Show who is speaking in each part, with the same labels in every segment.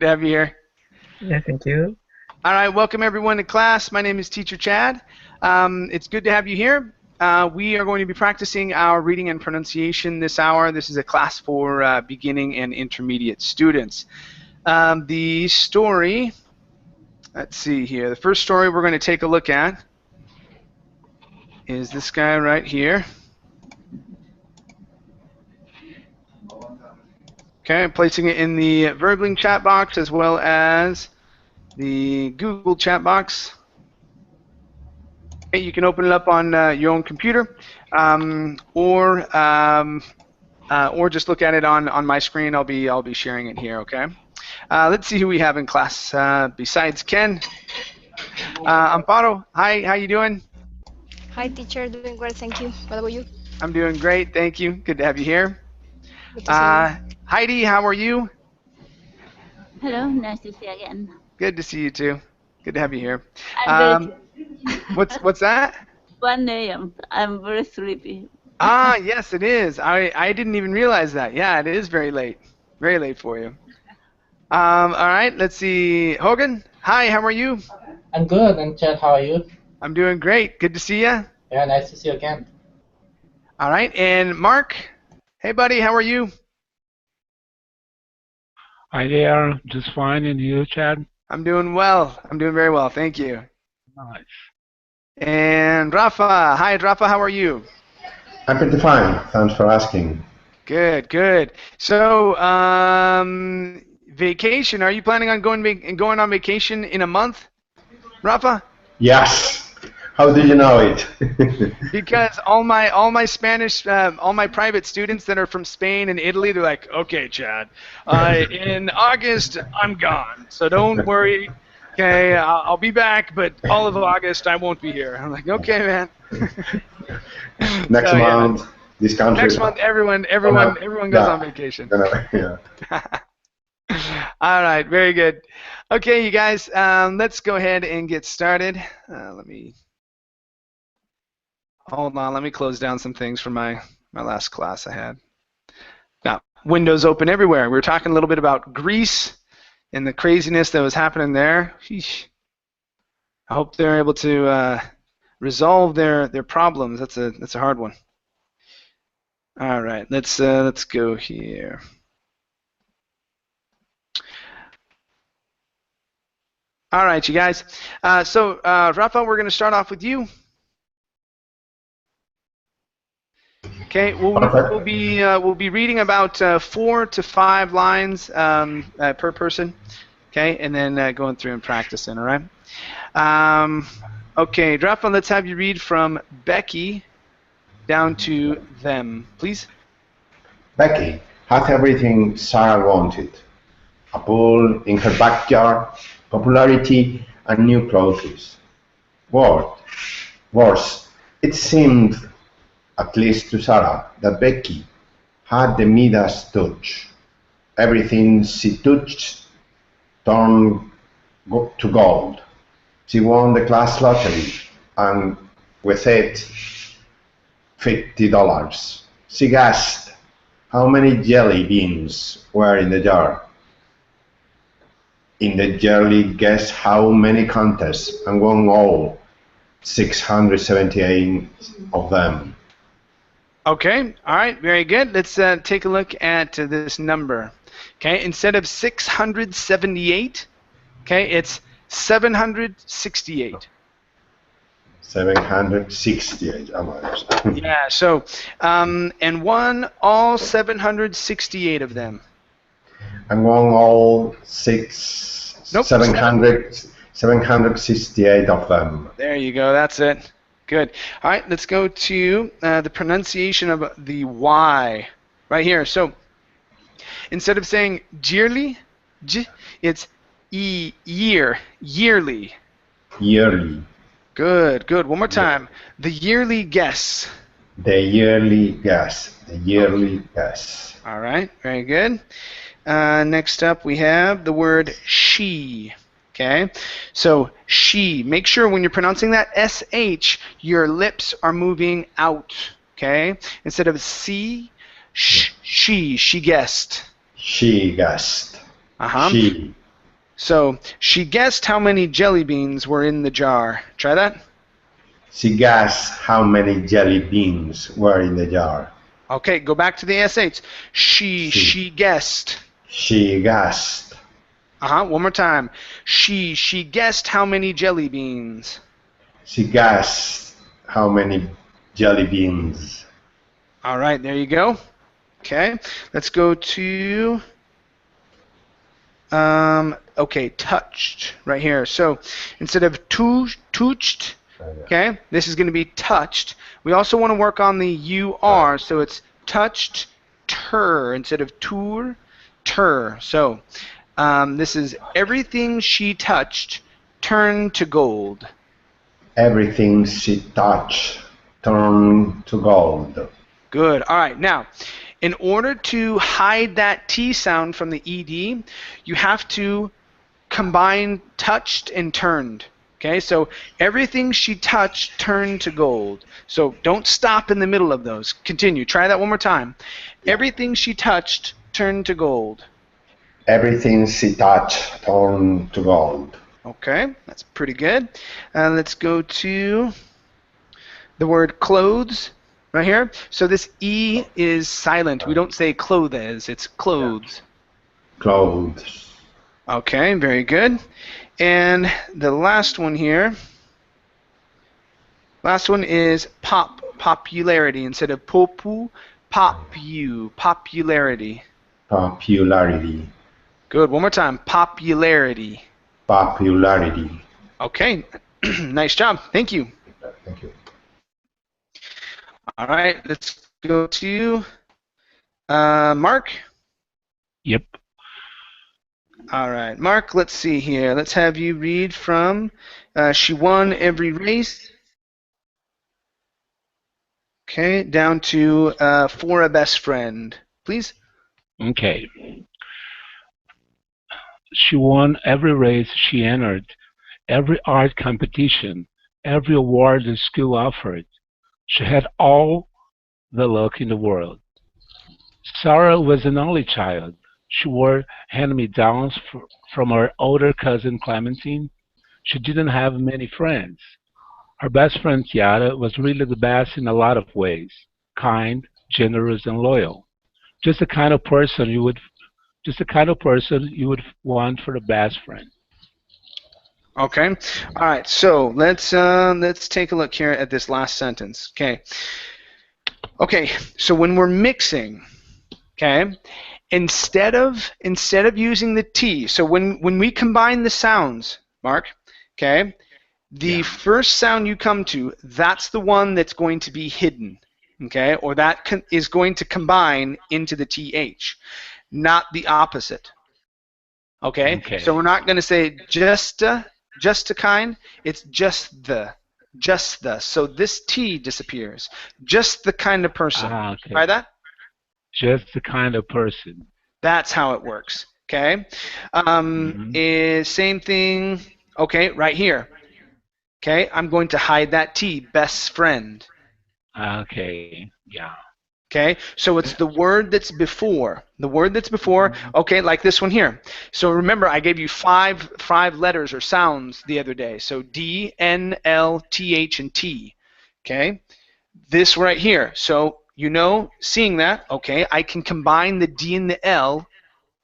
Speaker 1: to have you here.
Speaker 2: Yeah, thank you.
Speaker 1: All right, welcome everyone to class. My name is Teacher Chad. It's good to have you here. We are going to be practicing our reading and pronunciation this hour. This is a class for beginning and intermediate students. The story, let's see here. The first story we're going to take a look at is this guy right here. Okay, I'm placing it in the Verbling chat box as well as the Google chat box. Okay, you can open it up on your own computer, or just look at it on my screen. I'll be sharing it here. Okay. Let's see who we have in class besides Ken. Amparo, hi. How you doing?
Speaker 3: Hi, teacher. Doing great, thank you. What about you?
Speaker 1: I'm doing great, thank you. Good to have you here.
Speaker 3: Good to see you.
Speaker 1: Heidi, how are you?
Speaker 4: Hello, nice to see you again.
Speaker 1: Good to see you too. Good to have you here.
Speaker 4: I'm very
Speaker 1: What's that?
Speaker 4: 1 a.m. I'm very sleepy.
Speaker 1: Yes, it is. I didn't even realize that. Yeah, it is very late. Very late for you. All right, let's see. Hogan, hi, how are you?
Speaker 2: I'm good. And Chad, how are you?
Speaker 1: I'm doing great. Good to see you.
Speaker 2: Yeah, nice to see you again.
Speaker 1: All right, and Mark, hey buddy, how are you?
Speaker 5: Hi there, just fine, and you, Chad?
Speaker 1: I'm doing well. I'm doing very well, thank you.
Speaker 5: Nice.
Speaker 1: And Rafa, hi Rafa, how are you?
Speaker 6: I'm pretty fine. Thanks for asking.
Speaker 1: Good, good. So, vacation. Are you planning on going on vacation in a month, Rafa?
Speaker 6: Yes. How do you know it?
Speaker 1: Because all my Spanish, all my private students that are from Spain and Italy, they're like, okay, Chad, in August I'm gone, so don't worry. Okay, I'll be back, but all of August I won't be here. I'm like, okay, man.
Speaker 6: Next month, yeah. This country.
Speaker 1: Next month, everyone goes on vacation.
Speaker 6: Yeah.
Speaker 1: All right, very good. Okay, you guys, let's go ahead and get started. Hold on, let me close down some things from my last class I had. Got windows open everywhere. We were talking a little bit about Greece and the craziness that was happening there. Sheesh. I hope they're able to resolve their problems. That's a hard one. All right, let's go here. All right, you guys. So Rafa, we're going to start off with you. Okay, we'll be reading about 4 to 5 lines per person. Okay, and then going through and practicing. All right. Okay, Rafa, let's have you read from Becky down to them, please.
Speaker 6: Becky had everything Sarah wanted: a pool in her backyard, popularity, and new clothes. Worse, it seemed, at least to Sarah, that Becky had the Midas touch. Everything she touched turned to gold. She won the class lottery, and with it, $50. She guessed how many jelly beans were in the jar. In the jelly guessed how many contests, and won all 678 of them.
Speaker 1: Okay, all right, very good. Let's take a look at this number. Okay, instead of 678, okay, it's 768.
Speaker 6: 768,
Speaker 1: Yeah, so, and won all 768 of them.
Speaker 6: And won all 768 of them.
Speaker 1: There you go, that's it. Good. All right, let's go to the pronunciation of the Y right here. So instead of saying yearly, it's yearly.
Speaker 6: Yearly.
Speaker 1: Good, good. One more time. The yearly guess.
Speaker 6: The yearly guess. The yearly guess.
Speaker 1: All right, very good. Next up we have the word she. Okay, so she. Make sure when you're pronouncing that SH, your lips are moving out. Okay, instead of she guessed.
Speaker 6: She guessed.
Speaker 1: Uh-huh.
Speaker 6: She.
Speaker 1: So she guessed how many jelly beans were in the jar. Try that.
Speaker 6: She guessed how many jelly beans were in the jar.
Speaker 1: Okay, go back to the SH. She guessed.
Speaker 6: She guessed.
Speaker 1: One more time. She guessed how many jelly beans.
Speaker 6: She guessed how many jelly beans.
Speaker 1: All right, there you go. Okay, let's go to okay, touched right here. So instead of touched, okay, this is going to be touched. We also want to work on the UR, so it's touched ter instead of tour, ter. So this is everything she touched turned to gold.
Speaker 6: Everything she touched turned to gold.
Speaker 1: Good. All right. Now, in order to hide that T sound from the ED, you have to combine touched and turned. Okay, so everything she touched turned to gold. So don't stop in the middle of those. Continue. Try that one more time. Everything she touched turned to gold.
Speaker 6: Everything she touched turned to gold.
Speaker 1: Okay, that's pretty good. Let's go to the word clothes right here. So this E is silent. We don't say clothes, it's clothes.
Speaker 6: Clothes.
Speaker 1: Okay, very good. And the last one here, last one is popularity instead of popularity.
Speaker 6: Popularity.
Speaker 1: Good, one more time, popularity.
Speaker 6: Popularity.
Speaker 1: Okay, nice job, thank you.
Speaker 6: Thank you.
Speaker 1: All right, let's go to Mark.
Speaker 5: Yep.
Speaker 1: All right, Mark, let's see here. Let's have you read from She Won Every Race. Okay, down to For a Best Friend, please.
Speaker 5: Okay. She won every race she entered, every art competition, every award the school offered. She had all the luck in the world. Sarah was an only child. She wore hand-me-downs from her older cousin Clementine. She didn't have many friends. Her best friend Tiara was really the best in a lot of ways. Kind, generous, and loyal. Just the kind of person you would want for the best friend.
Speaker 1: Okay. All right. So let's take a look here at this last sentence. Okay. Okay. So when we're mixing, okay, instead of using the T, so when we combine the sounds, Mark, okay, the first sound you come to, that's the one that's going to be hidden, okay, or that is going to combine into the TH, not the opposite. Okay? So we're not going to say just a kind, it's just the. So this T disappears. Just the kind of person.
Speaker 5: Okay.
Speaker 1: Try that?
Speaker 5: Just the kind of person.
Speaker 1: That's how it works. Okay? Same thing, okay, right here. Okay, I'm going to hide that T, best friend.
Speaker 5: Okay, yeah.
Speaker 1: Okay, so it's the word that's before. The word that's before, okay, like this one here. So remember, I gave you five letters or sounds the other day. So D, N, L, T, H, and T. Okay, this right here. So, you know, seeing that, okay, I can combine the D and the L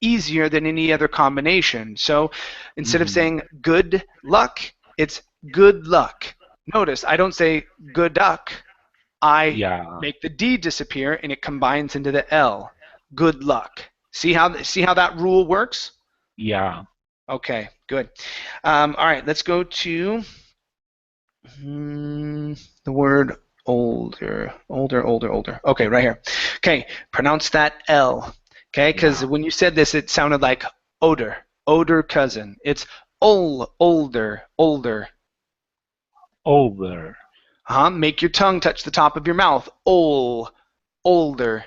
Speaker 1: easier than any other combination. So instead of saying good luck, it's good luck. Notice, I don't say good duck. I make the D disappear and it combines into the L. Good luck. See how that rule works?
Speaker 5: Yeah.
Speaker 1: Okay, good. All right, let's go to the word older. Okay, right here. Okay, pronounce that L. Okay, because when you said this, it sounded like older cousin. It's older. Make your tongue touch the top of your mouth. Older.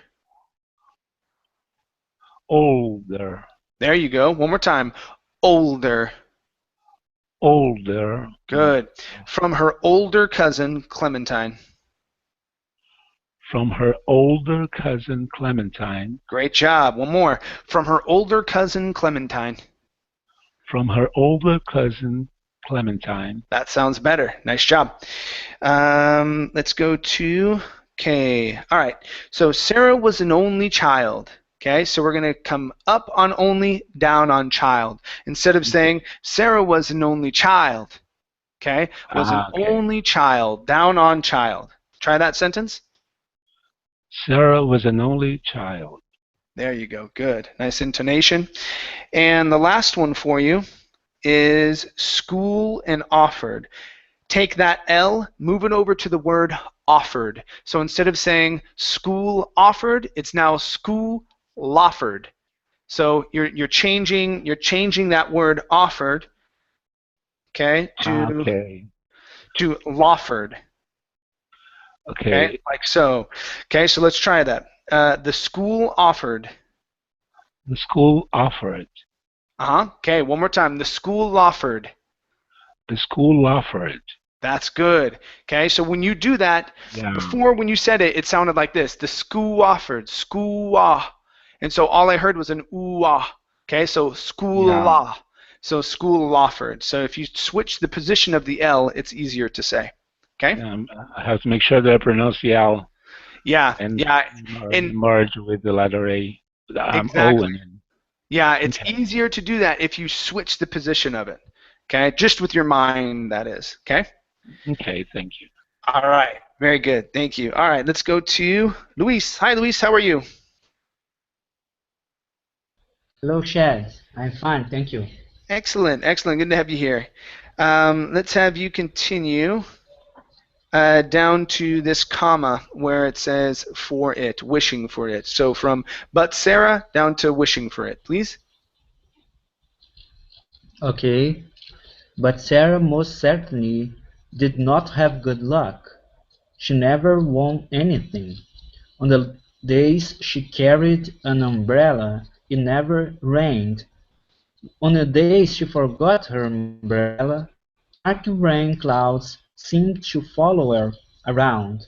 Speaker 1: There you go. One more time. Older. Good. From her older cousin, Clementine.
Speaker 5: From her older cousin, Clementine.
Speaker 1: Great job. One more. From her older cousin, Clementine.
Speaker 5: from her older cousin Clementine.
Speaker 1: That sounds better. Nice job. Let's go to, okay, all right. So Sarah was an only child. Okay, so we're going to come up on only, down on child. Instead of saying Sarah was an only child, okay, was an only child, down on child. Try that sentence.
Speaker 5: Sarah was an only child.
Speaker 1: There you go. Good. Nice intonation. And the last one for you is school and offered. Take that L, move it over to the word offered. So instead of saying school offered, it's now school offered. So you're changing that word offered, okay, to Lawford. Okay, like so. Okay, so let's try that. The school offered.
Speaker 5: The school offered.
Speaker 1: Okay, one more time. The school offered.
Speaker 5: The school offered.
Speaker 1: That's good. Okay, so when you do that, before when you said it, it sounded like this. The school offered. School and so all I heard was an ooh ah. Okay, so school la. So school offered. So if you switch the position of the L, it's easier to say. Okay.
Speaker 5: I have to make sure that I pronounce the L.
Speaker 1: Yeah.
Speaker 5: And merge with the letter A.
Speaker 1: Exactly.
Speaker 5: O and
Speaker 1: yeah, it's easier to do that if you switch the position of it. Okay, just with your mind, that is. Okay.
Speaker 5: Okay. Thank you.
Speaker 1: All right. Very good. Thank you. All right. Let's go to Louise. Hi, Louise. How are you?
Speaker 7: Hello, Chad. I'm fine, thank you.
Speaker 1: Excellent, excellent. Good to have you here. Let's have you continue down to this comma where it says for it, wishing for it. So from but Sarah down to wishing for it, please.
Speaker 7: Okay, but Sarah most certainly did not have good luck. She never won anything. On the days she carried an umbrella, it never rained. On the days she forgot her umbrella, dark rain clouds seemed to follow her around.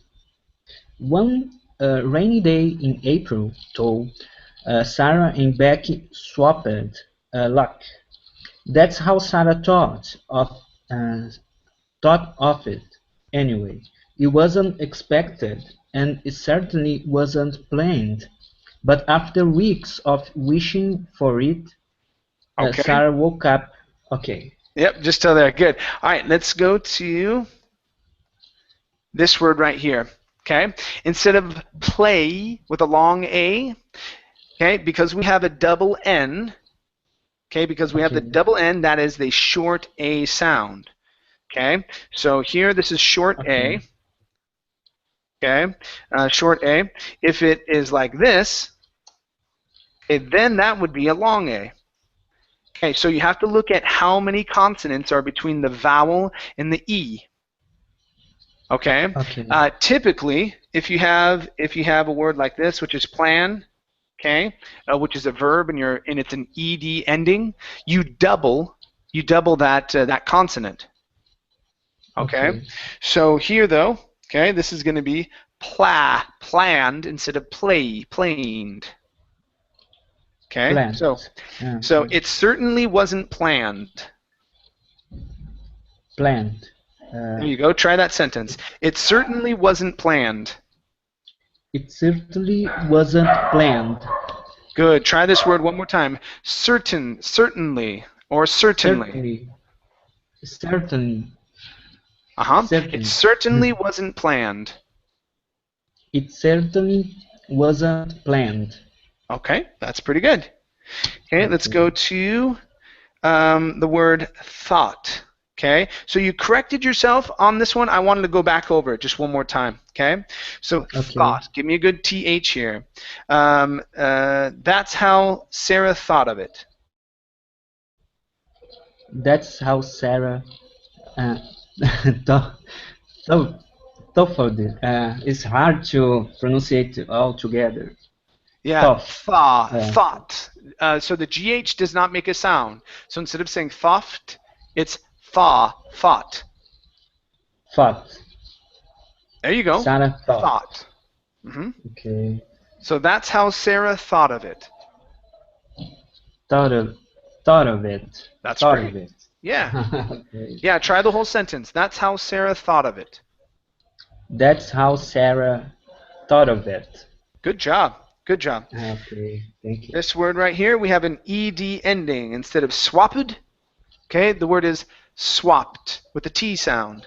Speaker 7: One rainy day in April, though, Sarah and Becky swapped luck. That's how Sarah thought of it. Anyway, it wasn't expected, and it certainly wasn't planned. But after weeks of wishing for it, Sarah woke up. Okay.
Speaker 1: Yep, just till there. Good. All right, let's go to this word right here. Okay. Instead of play with a long A, okay, because we have a double N. Okay, because we have the double N, that is the short A sound. Okay. So here, this is short A. Okay. Short A. If it is like this, okay, then that would be a long A. Okay, so you have to look at how many consonants are between the vowel and the E. Okay. Typically, if you have a word like this, which is plan, okay, which is a verb and it's an ed ending, you double that consonant. Okay. So here though, okay, this is going to be planned instead of planed. Okay,
Speaker 7: Planned.
Speaker 1: So it certainly wasn't planned.
Speaker 7: Planned.
Speaker 1: There you go. Try that sentence. It certainly wasn't planned.
Speaker 7: It certainly wasn't planned.
Speaker 1: Good. Try this word one more time. Certainly, or certainly.
Speaker 7: Certainly.
Speaker 1: It certainly wasn't planned.
Speaker 7: It certainly wasn't planned.
Speaker 1: Okay, that's pretty good. Okay, let's go to the word thought. Okay, so you corrected yourself on this one. I wanted to go back over it just one more time. Okay, so thought. Give me a good TH here. That's how Sarah thought of it.
Speaker 7: That's how Sarah thought of it. It's hard to pronounce it all together.
Speaker 1: Yeah, thought. So the GH does not make a sound. So instead of saying thought, it's thought.
Speaker 7: Thought.
Speaker 1: There you go.
Speaker 7: Sarah thought.
Speaker 1: Okay. So that's how Sarah thought of it.
Speaker 7: Thought of. thought of it.
Speaker 1: That's
Speaker 7: Thought
Speaker 1: great.
Speaker 7: of it.
Speaker 1: Yeah.
Speaker 7: Great.
Speaker 1: Yeah, try the whole sentence. That's how Sarah thought of it.
Speaker 7: That's how Sarah thought of it.
Speaker 1: Good job. Good job.
Speaker 7: Okay, thank you.
Speaker 1: This word right here, we have an ed ending instead of swapped. Okay, the word is swapped with a T sound.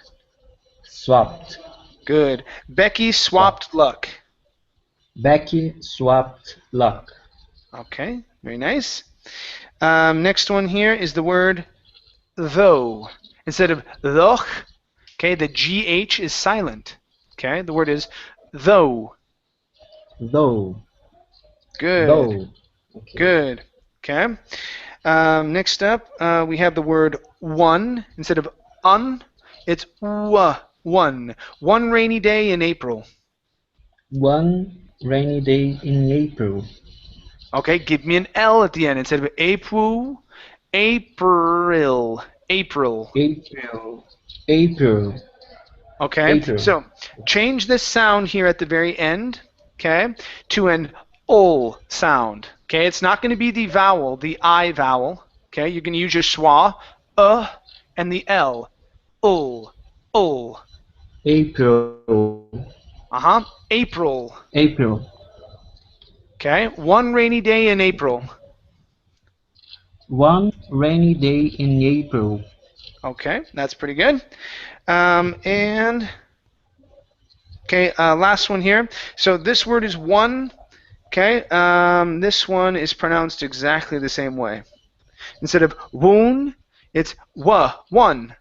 Speaker 7: Swapped.
Speaker 1: Good. Becky swapped luck.
Speaker 7: Becky swapped luck.
Speaker 1: Okay, very nice. Next one here is the word though. Instead of thoch, okay, the GH is silent. Okay, the word is though.
Speaker 7: Though.
Speaker 1: Good.
Speaker 7: Though. Okay.
Speaker 1: Good. Okay. Next up, we have the word one. Instead of un, it's one. One rainy day in April.
Speaker 7: One rainy day in April.
Speaker 1: Okay, give me an L at the end. Instead of April, April. April.
Speaker 7: April. April.
Speaker 1: Okay,
Speaker 7: April.
Speaker 1: so change this sound here at the very end, okay, to an ul sound. Okay, it's not going to be the vowel, the I vowel. Okay, you're going to use your schwa, and the L. Ul. Ul.
Speaker 7: April.
Speaker 1: April.
Speaker 7: April.
Speaker 1: Okay, one rainy day in April.
Speaker 7: One rainy day in April.
Speaker 1: Okay, that's pretty good. And okay, last one here. So this word is one. Okay, this one is pronounced exactly the same way. Instead of woon, it's one. One.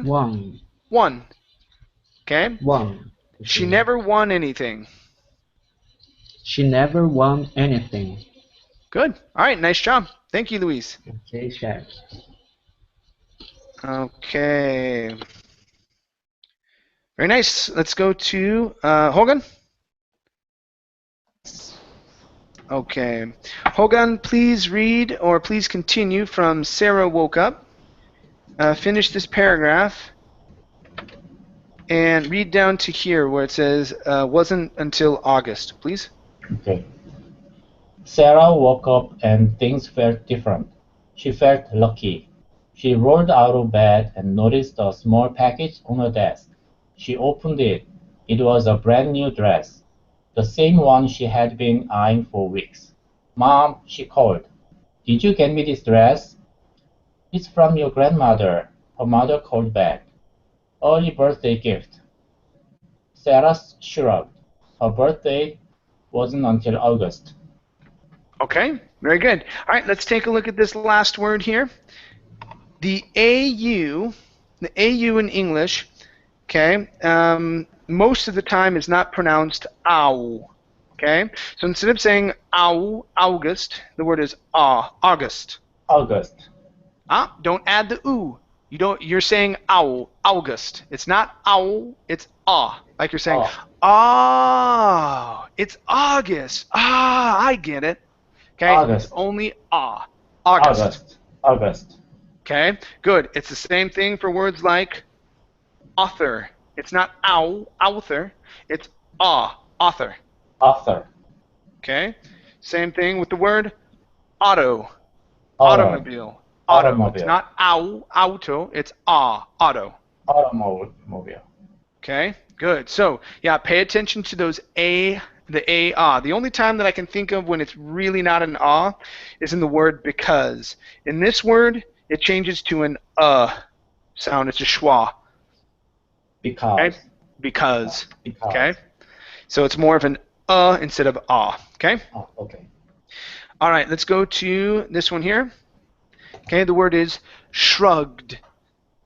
Speaker 7: One.
Speaker 1: One. Okay.
Speaker 7: One.
Speaker 1: She never won anything.
Speaker 7: She never won anything.
Speaker 1: Good. All right. Nice job. Thank you, Louise.
Speaker 7: Okay, chef.
Speaker 1: Okay. Very nice. Let's go to Hogan. Okay. Hogan, please read or please continue from Sarah woke up. Finish this paragraph and read down to here where it says wasn't until August, please.
Speaker 2: Okay. Sarah woke up and things felt different. She felt lucky. She rolled out of bed and noticed a small package on her desk. She opened it. It was a brand new dress, the same one she had been eyeing for weeks. Mom, she called. Did you get me this dress? It's from your grandmother, her mother called back. Early birthday gift. Sarah shrugged. Her birthday wasn't until August.
Speaker 1: Okay, very good. All right, let's take a look at this last word here. The AU in English, okay, most of the time is not pronounced ow. Okay, so instead of saying ow, August, the word is August.
Speaker 2: August.
Speaker 1: Don't add the oo. You're saying ow, August. It's not ow, it's like you're saying it's August. I get it. Okay,
Speaker 2: August.
Speaker 1: it's only August.
Speaker 2: August.
Speaker 1: Okay, good. It's the same thing for words like author. It's not author. It's author.
Speaker 2: Author.
Speaker 1: Okay, same thing with the word auto.
Speaker 2: Automobile.
Speaker 1: Automobile. It's not auto. It's auto.
Speaker 2: Automobile.
Speaker 1: Okay, good. So yeah, pay attention to those the The only time that I can think of when it's really not an is in the word because. In this word, it changes to an sound. It's a schwa.
Speaker 2: Because.
Speaker 1: Okay? Because.
Speaker 2: Because.
Speaker 1: Okay. So it's more of an instead of Okay.
Speaker 2: Oh, okay.
Speaker 1: All right. Let's go to this one here. Okay. The word is shrugged.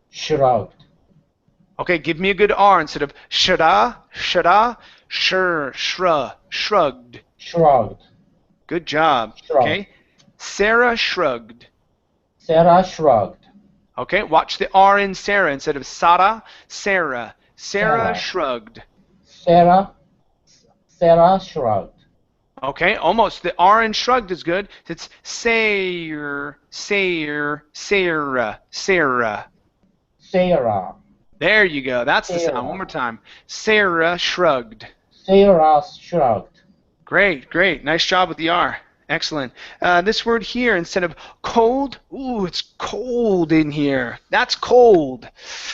Speaker 2: Shrugged.
Speaker 1: Okay. Give me a good R instead of shrugged.
Speaker 2: Shrugged.
Speaker 1: Good job.
Speaker 2: Shrugged.
Speaker 1: Okay. Sarah shrugged.
Speaker 2: Sarah shrugged.
Speaker 1: Okay. Watch the R in Sarah instead of Sarah. Sarah.
Speaker 2: Sarah.
Speaker 1: Shrugged.
Speaker 2: Sarah shrugged.
Speaker 1: Okay, almost. The R in shrugged is good. It's Sarah.
Speaker 2: Sarah.
Speaker 1: There you go. That's the
Speaker 2: Sarah.
Speaker 1: sound. One more time. Sarah shrugged.
Speaker 2: Sarah shrugged.
Speaker 1: Great, great. Nice job with the R. Excellent. This word here, instead of cold, ooh, it's cold in here. That's cold.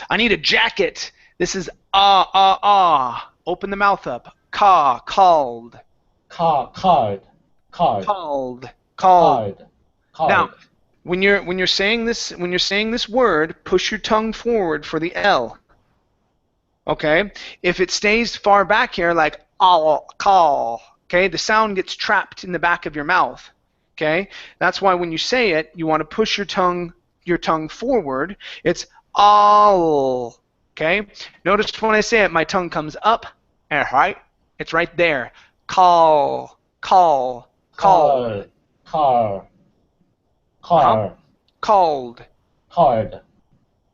Speaker 1: I need a jacket. This is Open the mouth up. Called.
Speaker 2: Card.
Speaker 1: Called. Now, when you're saying this word, push your tongue forward for the L. Okay? If it stays far back here, like call, okay, the sound gets trapped in the back of your mouth. Okay? That's why when you say it, you want to push your tongue forward. It's all. Okay? Notice when I say it, my tongue comes up. Right? It's right there. Called.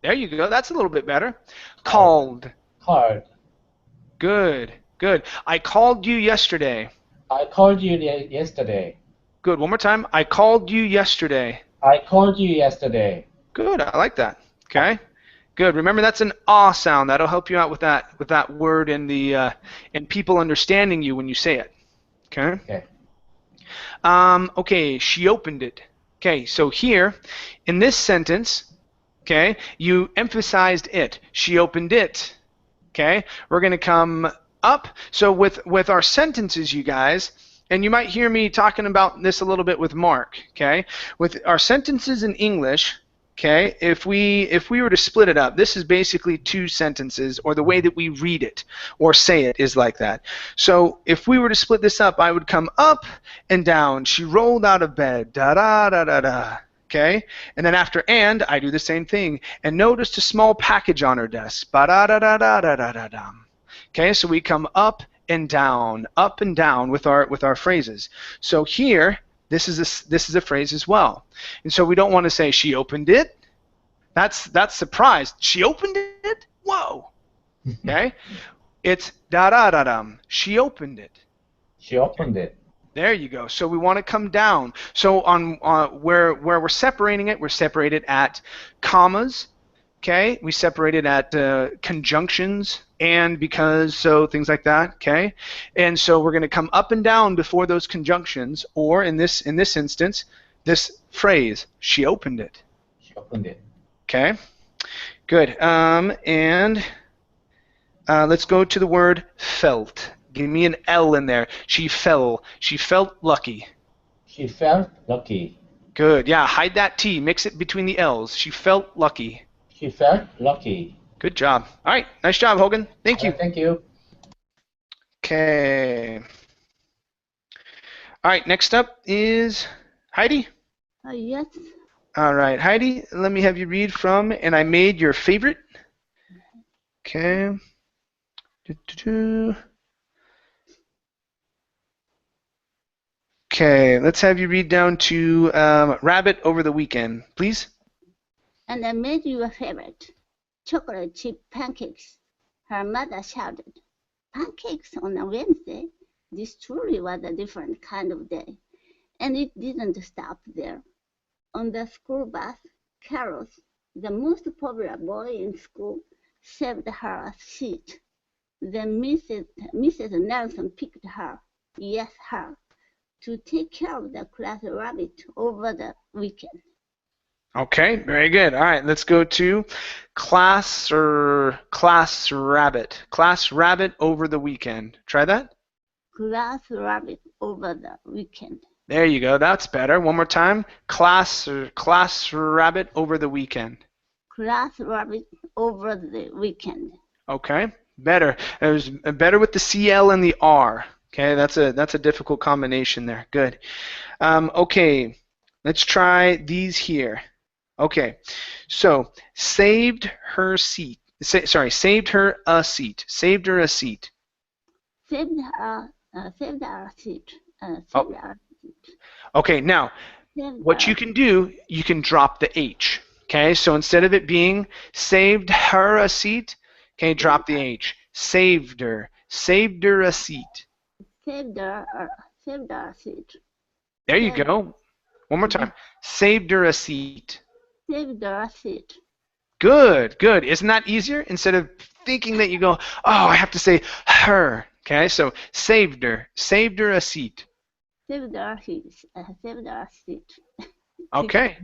Speaker 1: There you go. That's a little bit better. Called. Good. I called you yesterday.
Speaker 2: I called you yesterday.
Speaker 1: Good. One more time. I called you yesterday.
Speaker 2: I called you yesterday.
Speaker 1: Good. I like that. Okay. Good. Remember, that's an ah sound. That'll help you out with that word and and people understanding you when you say it. Okay. Okay. She opened it. Okay. So here, in this sentence, okay, you emphasized it. She opened it. Okay. We're going to come up. So with our sentences, you guys, and you might hear me talking about this a little bit with Mark. Okay. With our sentences in English. Okay, if we were to split it up, this is basically two sentences, or the way that we read it or say it is like that. So if we were to split this up, I would come up and down. She rolled out of bed. Da da da da da. Okay, and then after and, I do the same thing. And noticed a small package on her desk. Ba da da da da da da da da. Okay, so we come up and down with our phrases. So here. This is a phrase as well, and so we don't want to say she opened it. That's surprised. She opened it. Whoa. Okay. It's da da da dum. She opened it.
Speaker 2: She opened it.
Speaker 1: There you go. So we want to come down. So on where we're separating it, we're separated at commas. Okay. We separate it at conjunctions. And because, so things like that, okay? And so we're going to come up and down before those conjunctions, or in this instance, this phrase, she opened it.
Speaker 2: She opened it.
Speaker 1: Okay, good. And let's go to the word felt. Give me an L in there. She felt lucky.
Speaker 2: She felt lucky.
Speaker 1: Good, yeah, hide that T, mix it between the L's. She felt lucky.
Speaker 2: She felt lucky.
Speaker 1: Good job. All right, nice job, Hogan. Thank you.
Speaker 2: Thank you.
Speaker 1: Okay. All right, next up is Heidi.
Speaker 4: Yes.
Speaker 1: All right, Heidi, let me have you read from And I Made Your Favorite. Okay. Okay, let's have you read down to Rabbit Over the Weekend, please.
Speaker 4: And I made you a favorite. Chocolate chip pancakes. Her mother shouted. Pancakes on a Wednesday? This truly was a different kind of day. And it didn't stop there. On the school bus, Carlos, the most popular boy in school, saved her a seat. Then Mrs. Nelson picked her, yes, her, to take care of the class rabbit over the weekend.
Speaker 1: Okay, very good. All right, let's go to class rabbit. Class rabbit over the weekend. Try that.
Speaker 4: Class rabbit over the weekend.
Speaker 1: There you go. That's better. One more time. Class rabbit over the weekend.
Speaker 4: Class rabbit over the weekend.
Speaker 1: Okay, better. It was better with the CL and the R. Okay, that's a difficult combination there. Good. Okay, let's try these here. Okay, so saved her seat. Saved her a seat. Saved her a seat.
Speaker 4: Saved her seat.
Speaker 1: Okay, now what you can do, you can drop the H. Okay, so instead of it being saved her a seat, okay, drop the H. Saved her a seat.
Speaker 4: Saved her a seat.
Speaker 1: There you go. One more time. Saved her a seat.
Speaker 4: Saved her a seat.
Speaker 1: Good, good. Isn't that easier? Instead of thinking that you go, oh, I have to say her. Okay, so saved her a seat.
Speaker 4: Saved our seat.
Speaker 1: Okay.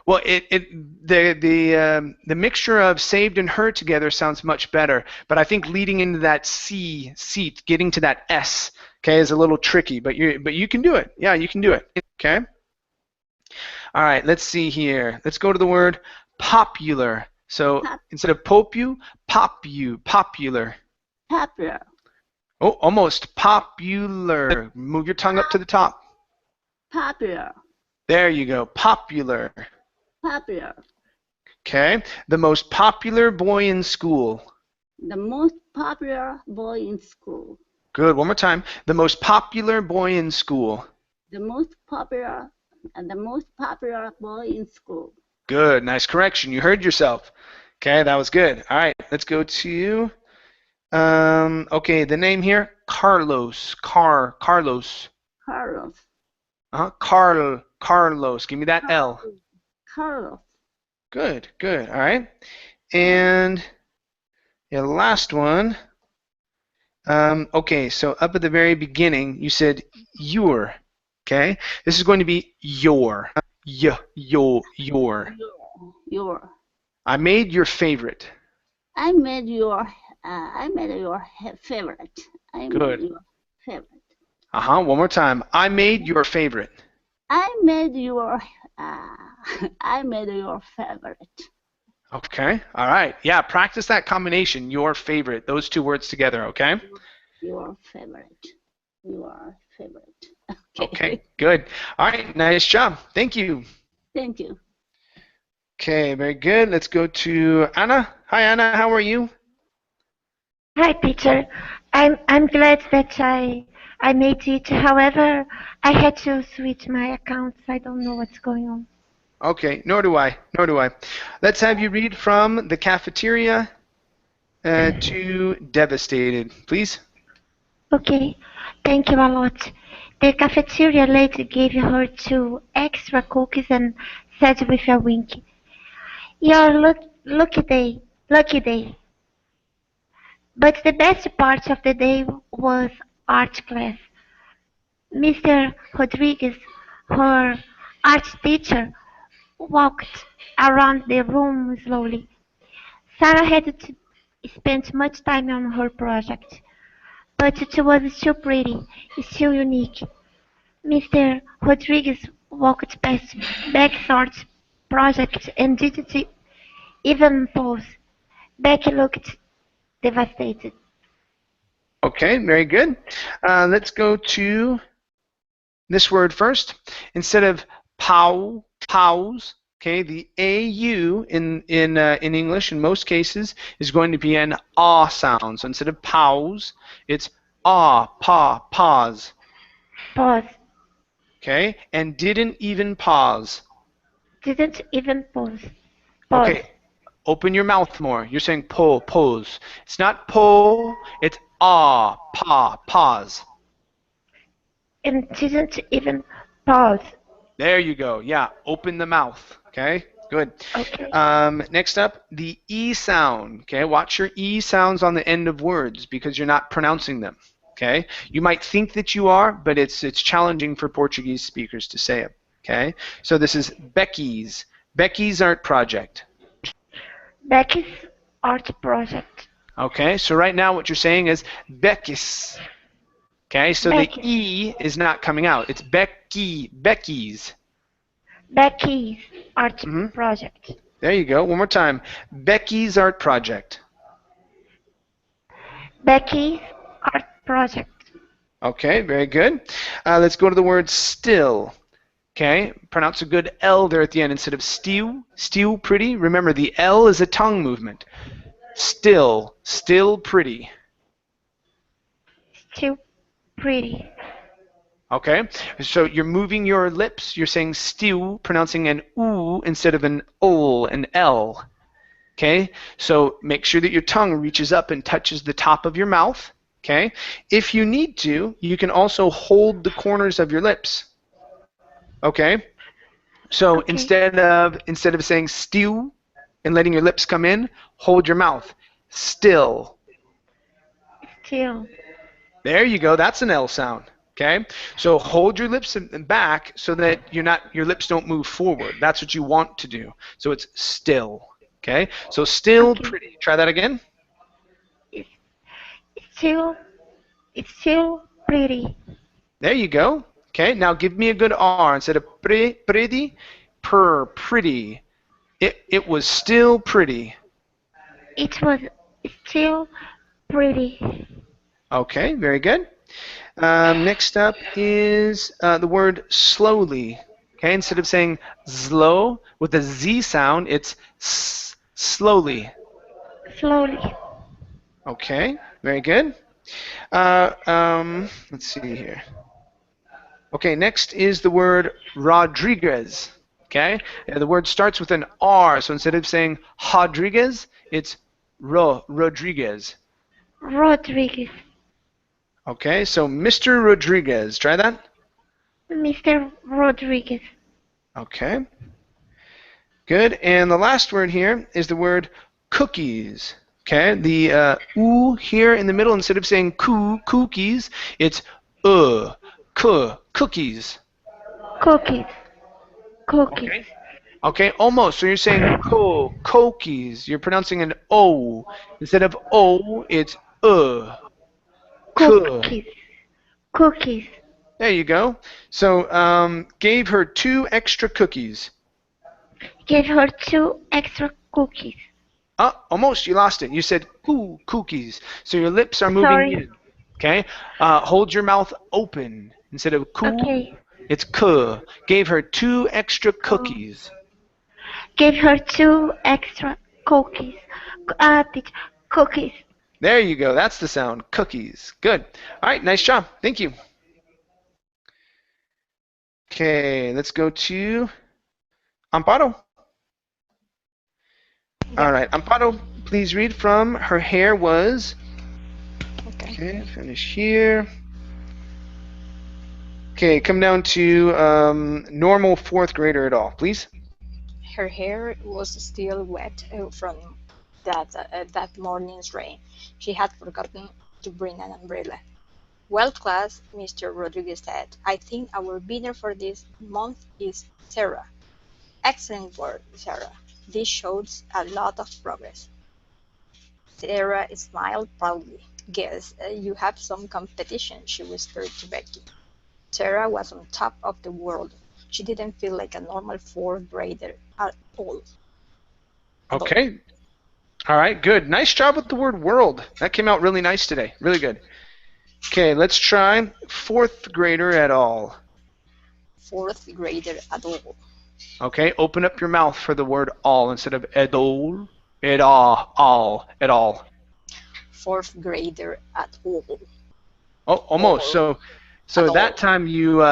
Speaker 1: Well, the mixture of saved and her together sounds much better, but I think leading into that C, seat, getting to that S, okay, is a little tricky, but you can do it. Yeah, you can do it. Okay. All right, let's see here. Let's go to the word popular. So instead of popular.
Speaker 4: Popular.
Speaker 1: Oh, almost popular. Move your tongue up to the top.
Speaker 4: Popular.
Speaker 1: There you go. Popular.
Speaker 4: Popular.
Speaker 1: Okay. The most popular boy in school.
Speaker 4: The most popular boy in school.
Speaker 1: Good. One more time. The most popular boy in school.
Speaker 4: The most popular boy in school.
Speaker 1: Good. Nice correction. You heard yourself. Okay, that was good. All right, let's go to okay, the name here, Carlos. Carlos.
Speaker 4: Carlos.
Speaker 1: Carlos. Give me that L.
Speaker 4: Carlos.
Speaker 1: Good. All right. And the last one. Okay, so up at the very beginning, you said your. Okay, this is going to be your. Your.
Speaker 4: Your.
Speaker 1: I made your favorite.
Speaker 4: I made your favorite.
Speaker 1: Good.
Speaker 4: Your favorite.
Speaker 1: One more time. I made your favorite.
Speaker 4: I made your favorite.
Speaker 1: Okay. All right. Yeah. Practice that combination. Your favorite. Those two words together. Okay.
Speaker 4: Your favorite. Your favorite.
Speaker 1: Okay. Good. All right. Nice job. Thank you.
Speaker 4: Thank you.
Speaker 1: Okay. Very good. Let's go to Anna. Hi, Anna. How are you?
Speaker 8: Hi, teacher. I'm glad that I made it. However, I had to switch my accounts. I don't know what's going on.
Speaker 1: Okay. Nor do I. Let's have you read from the cafeteria to devastated, please.
Speaker 8: Okay. Thank you a lot. The cafeteria lady gave her 2 extra cookies and said with a wink, "Your lucky day, lucky day." But the best part of the day was art class. Mr. Rodriguez, her art teacher, walked around the room slowly. Sarah had to spend much time on her project, but it was still pretty, still unique. Mr. Rodriguez walked past Becky's project and didn't even pause. Becky looked devastated.
Speaker 1: Okay. Very good. Let's go to this word first. Instead of pause, okay, the AU in English in most cases is going to be an ah sound. So instead of pause, it's pause.
Speaker 8: Pause.
Speaker 1: Okay, and didn't even pause.
Speaker 8: Didn't even pause. Pause.
Speaker 1: Okay, open your mouth more. You're saying pause. It's not po, it's pause.
Speaker 8: And didn't even pause.
Speaker 1: There you go. Yeah, open the mouth. Okay, good.
Speaker 8: Okay.
Speaker 1: Next up, the E sound. Okay, watch your E sounds on the end of words because you're not pronouncing them. Okay, you might think that you are, but it's challenging for Portuguese speakers to say it. Okay, so this is Becky's art project.
Speaker 8: Becky's art project.
Speaker 1: Okay, so right now what you're saying is Becky's. Okay, so
Speaker 8: Becky's.
Speaker 1: the E is not coming out. It's Becky's.
Speaker 8: Becky's art project.
Speaker 1: There you go. One more time. Becky's art project.
Speaker 8: Becky's art project.
Speaker 1: Okay, very good. Let's go to the word still. Okay, pronounce a good L there at the end instead of stew. Stew, pretty. Remember, the L is a tongue movement. Still pretty.
Speaker 8: Still pretty.
Speaker 1: Okay, so you're moving your lips. You're saying stew, pronouncing an oo instead of an ol, an L. Okay, so make sure that your tongue reaches up and touches the top of your mouth. Okay, if you need to, you can also hold the corners of your lips. Okay, so
Speaker 8: Okay.
Speaker 1: instead of saying stew and letting your lips come in, hold your mouth. Still.
Speaker 8: Still.
Speaker 1: There you go. That's an L sound. Okay, so hold your lips back so that your lips don't move forward. That's what you want to do. So it's still. Okay, so still
Speaker 8: Okay.
Speaker 1: pretty. Try that again.
Speaker 8: It's still, it's still pretty.
Speaker 1: There you go. Okay, now give me a good R instead of pretty, pretty. It was still pretty.
Speaker 8: It was still pretty.
Speaker 1: Okay, very good. Next up is the word slowly. Okay, instead of saying slow with a Z sound, it's slowly.
Speaker 8: Slowly.
Speaker 1: Okay, very good. Let's see here. Okay, next is the word Rodriguez. Okay, the word starts with an R, so instead of saying Rodriguez, it's Rodriguez.
Speaker 8: Rodriguez.
Speaker 1: Okay, so Mr. Rodriguez, try that.
Speaker 8: Mr. Rodriguez.
Speaker 1: Okay, good. And the last word here is the word cookies. Okay, the oo here in the middle, instead of saying cookies, it's cookies.
Speaker 8: Cookies. Cookies.
Speaker 1: Okay. Okay, almost. So you're saying cookies. You're pronouncing an O. Instead of O, it's
Speaker 8: Cookies. Cookies.
Speaker 1: There you go. So gave her 2 extra cookies.
Speaker 8: Give her 2 extra cookies.
Speaker 1: Almost. You lost it. You said cookies. So your lips are moving
Speaker 8: Sorry.
Speaker 1: in. Okay. Hold your mouth open. Instead of
Speaker 8: Okay.
Speaker 1: it's k. Gave her 2 extra cookies.
Speaker 8: Give her 2 extra cookies. Cookies.
Speaker 1: There you go. That's the sound. Cookies. Good. All right. Nice job. Thank you. Okay. Let's go to Amparo.
Speaker 3: Yeah.
Speaker 1: All right. Amparo, please read from her hair was.
Speaker 3: Okay.
Speaker 1: Okay. Finish here. Okay. Come down to normal 4th grader at all, please.
Speaker 3: Her hair was still wet from that morning's rain. She had forgotten to bring an umbrella. Well, class, Mr. Rodriguez said, I think our winner for this month is Sarah. Excellent work, Sarah. This shows a lot of progress. Sarah smiled proudly. Guess you have some competition, she whispered to Becky. Sarah was on top of the world. She didn't feel like a normal 4th grader at all.
Speaker 1: Okay. All right. Good. Nice job with the word world. That came out really nice today. Really good. Okay. Let's try 4th grader at all.
Speaker 3: 4th grader at all.
Speaker 1: Okay. Open up your mouth for the word all instead of at all. At all. At all.
Speaker 3: 4th grader at all.
Speaker 1: Oh, almost. So
Speaker 3: At
Speaker 1: that
Speaker 3: all.
Speaker 1: time you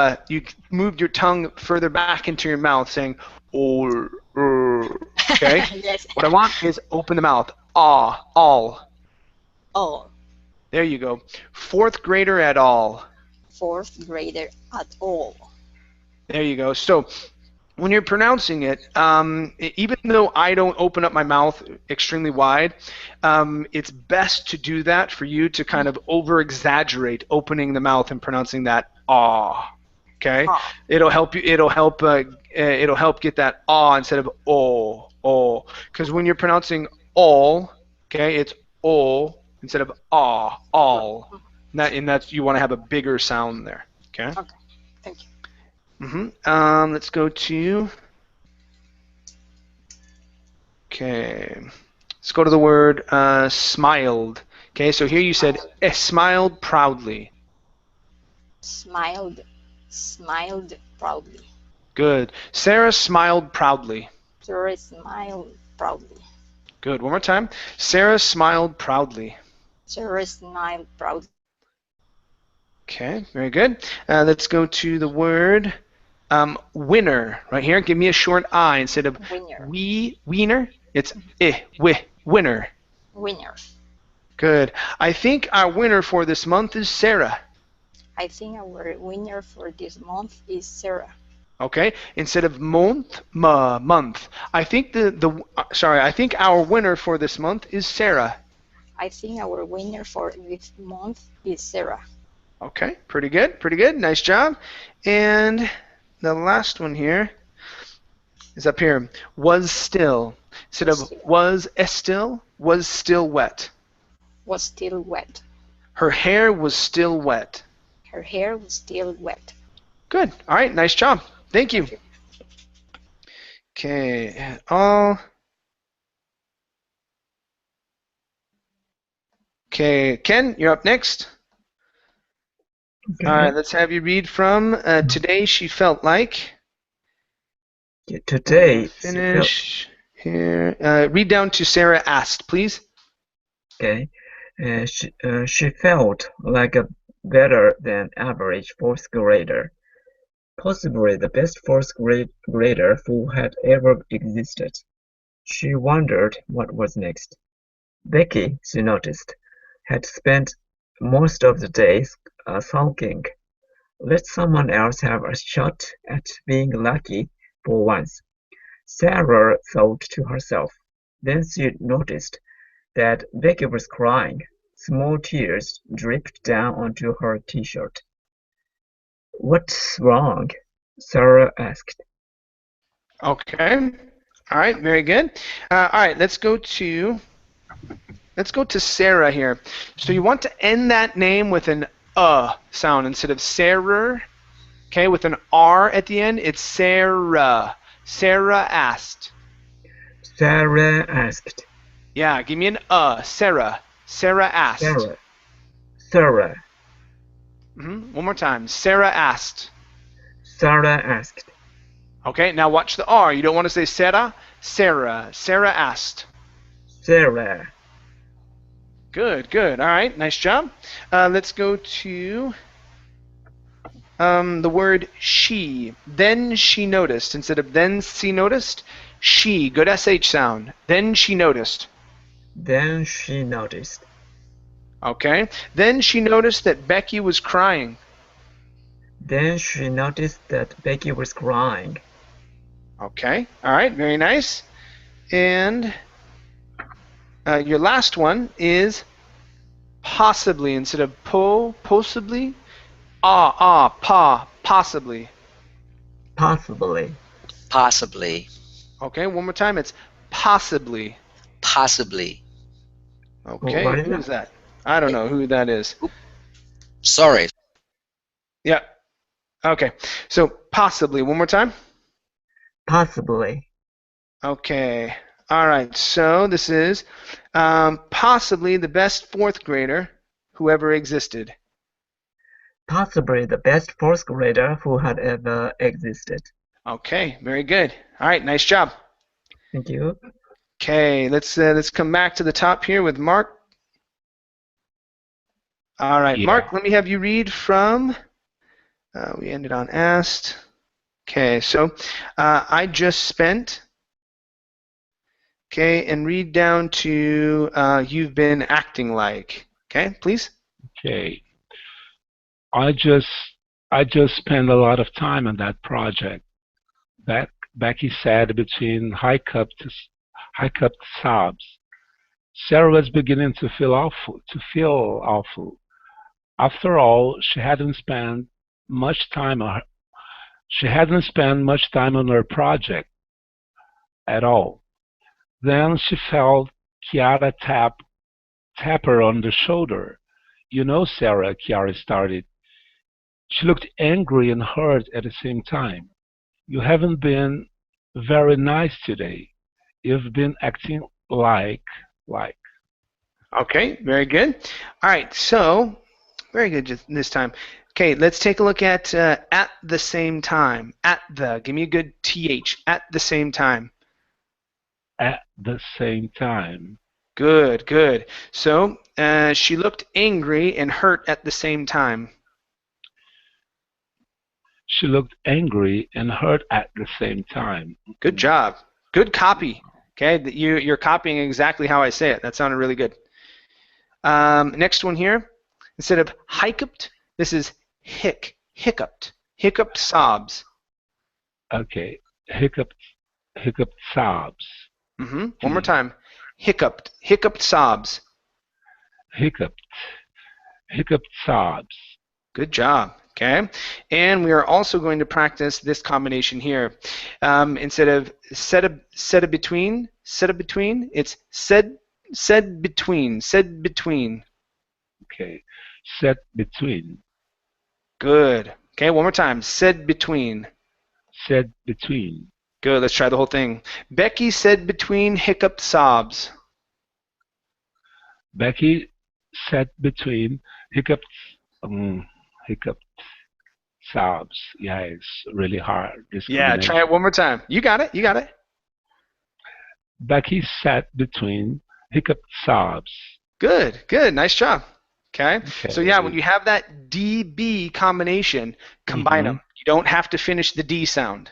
Speaker 1: moved your tongue further back into your mouth, saying or. Okay.
Speaker 3: Yes.
Speaker 1: What I want is open the mouth. All.
Speaker 3: All.
Speaker 1: There you go. 4th grader at all.
Speaker 3: 4th grader at all.
Speaker 1: There you go. So when you're pronouncing it, even though I don't open up my mouth extremely wide, it's best to do that for you to kind of over-exaggerate opening the mouth and pronouncing that ah. Okay, it'll help you. It'll help get that ah instead of oh. Because when you're pronouncing all, okay, it's oh instead of ah, all. And that's you want to have a bigger sound there. Okay.
Speaker 3: Okay. Thank you.
Speaker 1: Let's go to. Okay. Let's go to the word smiled. Okay, so here you said smiled proudly.
Speaker 3: Smiled proudly.
Speaker 1: Good. Sarah smiled proudly.
Speaker 3: Sarah smiled proudly.
Speaker 1: Good. One more time. Sarah smiled proudly.
Speaker 3: Sarah smiled proudly.
Speaker 1: Okay, very good. Let's go to the word winner. Right here, give me a short I instead of
Speaker 3: Winner.
Speaker 1: Wiener. It's winner.
Speaker 3: Winner.
Speaker 1: Good. I think our winner for this month is Sarah.
Speaker 3: I think our winner for this month is Sarah.
Speaker 1: Okay, instead of month. I think I think our winner for this month is Sarah.
Speaker 3: I think our winner for this month is Sarah.
Speaker 1: Okay, pretty good, pretty good. Nice job. And the last one here is up here. Was still. Instead
Speaker 3: Was
Speaker 1: of
Speaker 3: still.
Speaker 1: was still wet.
Speaker 3: Was still wet.
Speaker 1: Her hair was still wet.
Speaker 3: Her hair was still wet.
Speaker 1: Good. All right, nice job. Thank you. Okay, all. Okay, Ken, you're up next.
Speaker 9: Okay.
Speaker 1: All right, let's have you read from Today She Felt Like.
Speaker 9: Today
Speaker 1: Finish here. Read down to Sarah asked, please.
Speaker 9: Okay. She felt like a better than average fourth grader, possibly the best fourth grader who had ever existed. She wondered what was next. Becky, she noticed, had spent most of the day sulking. Let someone else have a shot at being lucky for once, Sarah thought to herself. Then she noticed that Becky was crying. Small tears dripped down onto her t-shirt. What's wrong? Sarah asked.
Speaker 1: Okay. All right, very good. All right, let's go to Sarah here. So you want to end that name with an sound instead of Sarah. Okay, with an R at the end, it's Sarah. Sarah asked.
Speaker 9: Sarah asked.
Speaker 1: Yeah, give me an Sarah. Sarah asked.
Speaker 9: Sarah.
Speaker 1: One more time. Sarah asked.
Speaker 9: Sarah asked.
Speaker 1: Okay, now watch the R. You don't want to say Sarah. Sarah. Sarah asked.
Speaker 9: Sarah.
Speaker 1: Good, good. All right, nice job. Let's go to the word she. Then she noticed. Instead of then she noticed, she. Good SH sound. Then she noticed.
Speaker 9: Then she noticed.
Speaker 1: Okay. Then she noticed that Becky was crying.
Speaker 9: Then she noticed that Becky was crying.
Speaker 1: Okay. All right. Very nice. And your last one is possibly. Instead of possibly, possibly.
Speaker 9: Possibly.
Speaker 10: Possibly.
Speaker 1: Okay. One more time. It's possibly.
Speaker 10: Possibly.
Speaker 1: Okay. Who is that? I don't know who that is.
Speaker 10: Sorry.
Speaker 1: Yeah. Okay. So possibly. One more time.
Speaker 9: Possibly.
Speaker 1: Okay. All right. So this is possibly the best fourth grader who ever existed.
Speaker 9: Possibly the best fourth grader who had ever existed.
Speaker 1: Okay. Very good. All right. Nice job.
Speaker 9: Thank you.
Speaker 1: Okay. Let's come back to the top here with Mark. All right,
Speaker 5: Yeah.
Speaker 1: Mark. Let me have you read from. We ended on asked. Okay. So I just spent. Okay, and read down to you've been acting like. Okay, please.
Speaker 5: Okay. I just spent a lot of time on that project. Becky said between high-cupped sobs. Sarah was beginning to feel awful. After all, she hadn't spent much time on her project at all. Then she felt Chiara tap her on the shoulder. You know, Sarah, Chiara started. She looked angry and hurt at the same time. You haven't been very nice today. You've been acting like.
Speaker 1: Okay, very good. All right, so very good this time. Okay, let's take a look at the same time. Give me a good TH. At the same time.
Speaker 5: At the same time.
Speaker 1: Good, good. So she looked angry and hurt at the same time.
Speaker 5: She looked angry and hurt at the same time.
Speaker 1: Good job. Good copy. Okay, you're copying exactly how I say it. That sounded really good. Next one here. Instead of hiccuped, this is hiccuped. Hiccuped sobs.
Speaker 5: Okay, hiccuped sobs.
Speaker 1: One more time. Hiccuped sobs.
Speaker 5: Hiccuped sobs.
Speaker 1: Good job. Okay, and we are also going to practice this combination here. Instead of said between, it's said between,
Speaker 5: Okay. Set between.
Speaker 1: Good. Okay, one more time. Said between.
Speaker 5: Set between.
Speaker 1: Good. Let's try the whole thing. Becky said between hiccuped sobs.
Speaker 5: Becky sat between hiccuped sobs. Yeah, it's really hard. This
Speaker 1: Yeah,
Speaker 5: combination.
Speaker 1: try it one more time. You got it. You got it.
Speaker 5: Becky sat between hiccuped sobs.
Speaker 1: Good. Good. Nice job. Okay. So yeah, when you have that DB combination, combine them. You don't have to finish the D sound.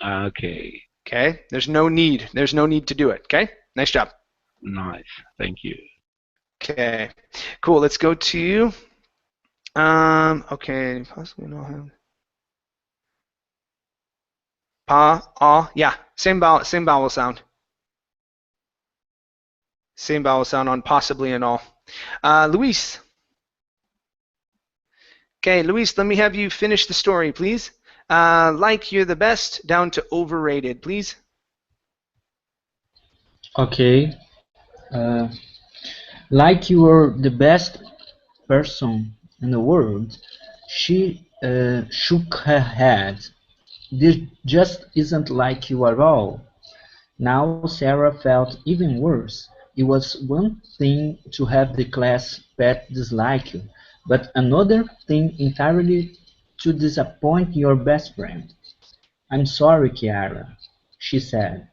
Speaker 5: Okay.
Speaker 1: Okay. There's no need. There's no need to do it. Okay. Nice job.
Speaker 5: Nice. Thank you.
Speaker 1: Okay. Cool. Let's go to okay, possibly not have yeah, same vowel sound. Same vowel sound on possibly and all. Louise. Okay, Louise, let me have you finish the story, please. Like you're the best, down to overrated, please.
Speaker 7: Okay. Like you were the best person in the world. She shook her head. This just isn't like you at all. Now Sarah felt even worse. It was one thing to have the class pet dislike you, but another thing entirely to disappoint your best friend. I'm sorry, Kiara, she said.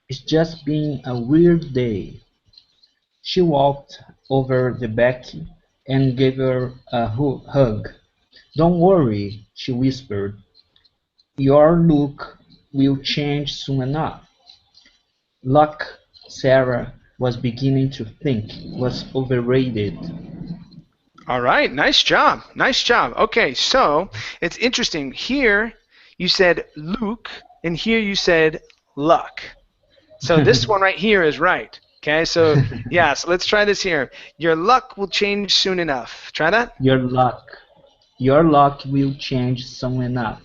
Speaker 7: It's just been a weird day. She walked over to Becky and gave her a hug. Don't worry, she whispered. Your look will change soon enough. Luck, Sarah was beginning to think, was overrated.
Speaker 1: All right, nice job. Nice job. Okay, so it's interesting. Here you said Luke, and here you said luck. So this one right here is right. Okay, so yeah, so let's try this here. Your luck will change soon enough. Try that.
Speaker 7: Your luck will change soon enough.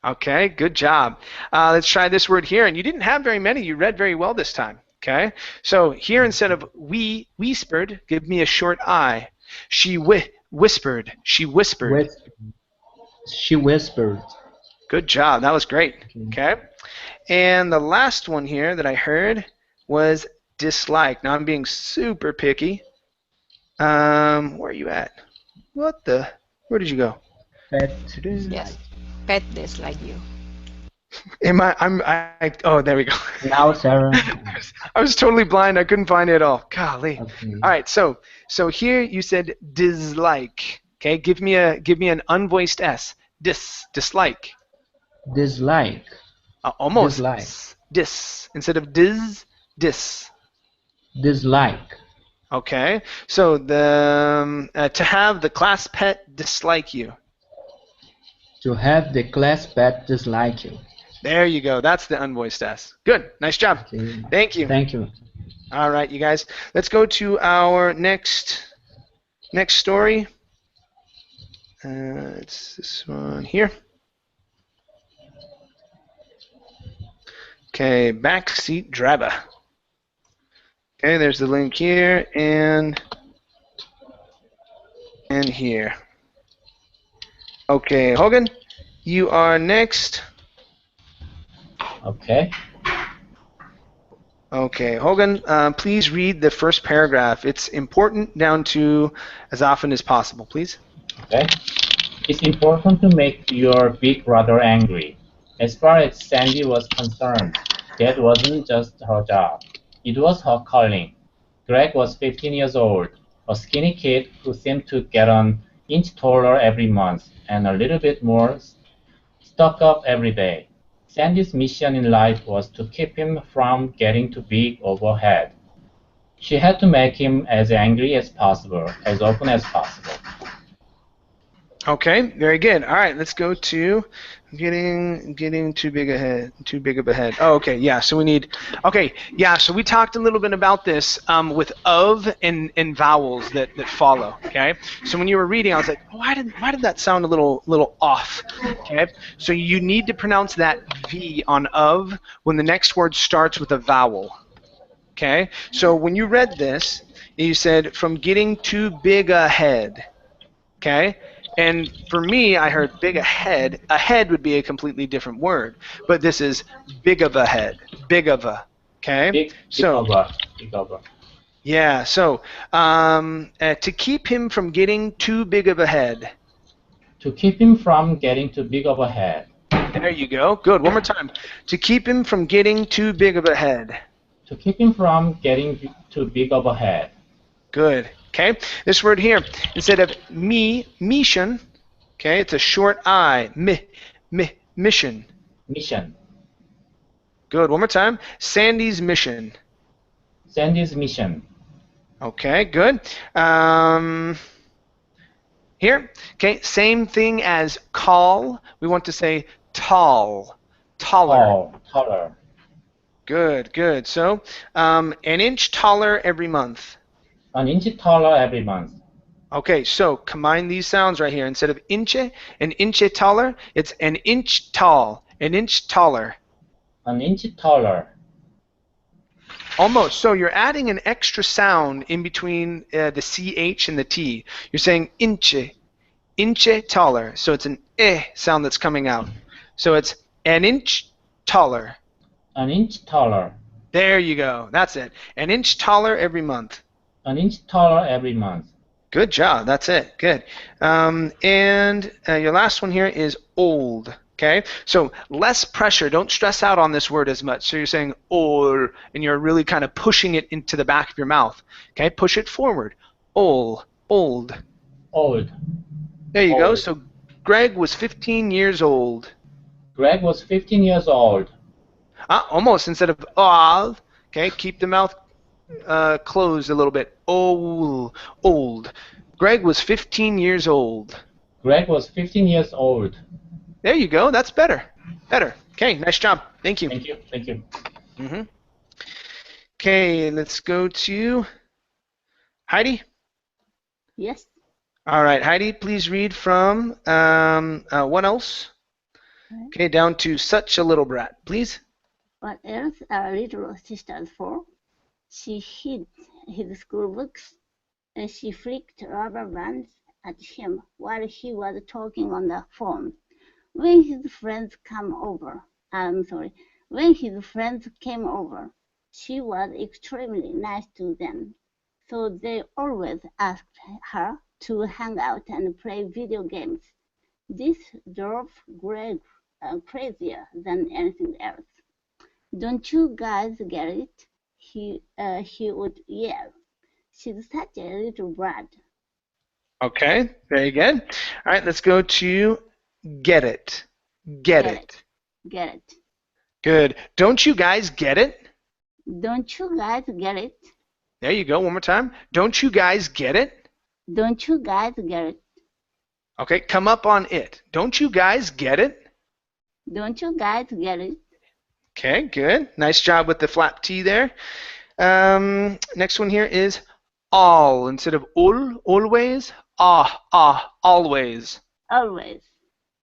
Speaker 1: Okay, good job. Let's try this word here. And you didn't have very many. You read very well this time. Okay, so here instead of we whispered, give me a short I. She whispered. She whispered.
Speaker 7: She whispered.
Speaker 1: Good job. That was great. Okay. And the last one here that I heard was dislike. Now I'm being super picky. Where are you at? What the? Where did you go?
Speaker 3: Yes. Pet dislike you.
Speaker 1: Oh, there we go.
Speaker 7: Now, Sarah.
Speaker 1: I was totally blind. I couldn't find it at all. Golly.
Speaker 7: Okay.
Speaker 1: All right. So here you said dislike. Okay. Give me an unvoiced S. Dislike.
Speaker 7: Dislike.
Speaker 1: Almost.
Speaker 7: Dislike.
Speaker 1: Dis instead of dis.
Speaker 7: Dislike.
Speaker 1: Okay. So to have the class pet dislike you.
Speaker 7: To have the class pet dislike you.
Speaker 1: There you go. That's the unvoiced S. Good. Nice job.
Speaker 7: Okay.
Speaker 1: Thank you.
Speaker 7: Thank you.
Speaker 1: All right, you guys. Let's go to our next story. It's this one here. Okay, backseat driver. Okay, there's the link here and here. Okay, Hogan, you are next.
Speaker 2: Okay.
Speaker 1: Okay, Hogan, please read the first paragraph. It's important down to as often as possible, please.
Speaker 2: Okay. It's important to make your big brother angry. As far as Sandy was concerned, that wasn't just her job. It was her calling. Greg was 15 years old, a skinny kid who seemed to get an inch taller every month and a little bit more stuck up every day. Sandy's mission in life was to keep him from getting too big overhead. She had to make him as angry as possible, as often as possible.
Speaker 1: Okay, very good. All right, let's go to getting too big of a head. Oh, okay, yeah. So we need. Okay, yeah. So we talked a little bit about this with of and vowels that follow. Okay. So when you were reading, I was like, oh, why did that sound a little off? Okay. So you need to pronounce that V on of when the next word starts with a vowel. Okay. So when you read this, you said from getting too big a head. Okay. And for me, I heard big ahead. Ahead would be a completely different word, but this is big of a head, big of a. Okay.
Speaker 2: Big
Speaker 1: So
Speaker 2: over, big over.
Speaker 1: yeah. So to keep him from getting too big of a head.
Speaker 2: To keep him from getting too big of a head.
Speaker 1: There you go. Good. One more time. To keep him from getting too big of a head.
Speaker 2: To keep him from getting too big of a head.
Speaker 1: Good. Okay. This word here, instead of mission. Okay, it's a short I. Mission.
Speaker 2: Mission.
Speaker 1: Good. One more time. Sandy's mission.
Speaker 2: Sandy's mission.
Speaker 1: Okay, good. Here, okay, same thing as call. We want to say tall, taller.
Speaker 2: Tall, taller.
Speaker 1: Good, good. So, an inch taller every month.
Speaker 2: An inch taller every month.
Speaker 1: Okay, so combine these sounds right here. Instead of inche, an inche taller, it's an inch tall, an inch taller.
Speaker 2: An inch taller.
Speaker 1: Almost. So you're adding an extra sound in between the CH and the T. You're saying inche taller. So it's an sound that's coming out. So it's an inch taller.
Speaker 2: An inch taller.
Speaker 1: There you go. That's it. An inch taller every month.
Speaker 2: An inch taller every month.
Speaker 1: Good job. That's it. Good. And your last one here is old. Okay, so less pressure. Don't stress out on this word as much. So you're saying or, and you're really kind of pushing it into the back of your mouth. Okay, push it forward. Old.
Speaker 2: Old.
Speaker 1: There you
Speaker 2: Old.
Speaker 1: go. So Greg was 15 years old.
Speaker 2: Greg was 15 years old.
Speaker 1: Almost instead of old. Okay, keep the mouth closed a little bit. Old. Greg was 15 years old.
Speaker 2: Greg was 15 years old.
Speaker 1: There you go. That's better. Better. Okay, nice job. Thank you.
Speaker 2: Thank you. Thank you.
Speaker 1: Mm-hmm. Okay, let's go to Heidi.
Speaker 4: Yes.
Speaker 1: All right, Heidi, please read from what else? Okay, down to such a little brat, please.
Speaker 4: What else are little sisters for? She hid his school books, and she flicked rubber bands at him while he was talking on the phone. When his friends came over, she was extremely nice to them, so they always asked her to hang out and play video games. This drove Greg crazier than anything else. Don't you guys get it? He would yell. She's such a little brat.
Speaker 1: Okay, very good. All right, let's go to get it. Get it.
Speaker 4: Get it.
Speaker 1: Good. Don't you guys get it?
Speaker 4: Don't you guys get it?
Speaker 1: There you go. One more time. Don't you guys get it?
Speaker 4: Don't you guys get it?
Speaker 1: Okay, come up on it. Don't you guys get it?
Speaker 4: Don't you guys get it?
Speaker 1: Okay, good. Nice job with the flap T there. Next one here is all. Instead of always, always.
Speaker 4: Always.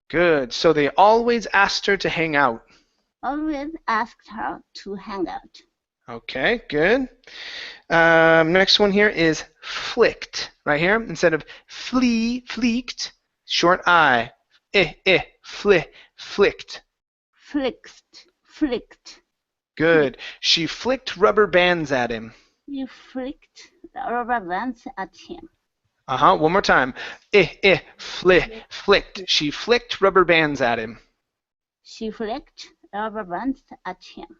Speaker 1: Good. So they always asked her to hang out.
Speaker 4: Always asked her to hang out.
Speaker 1: Okay, good. Next one here is flicked. Right here, instead of fleeked, short I. Flicked.
Speaker 4: Flicked.
Speaker 1: Good. She flicked rubber bands at him.
Speaker 4: You flicked the rubber bands at him.
Speaker 1: One more time. Flicked. She flicked rubber bands at him.
Speaker 4: She flicked rubber bands at him.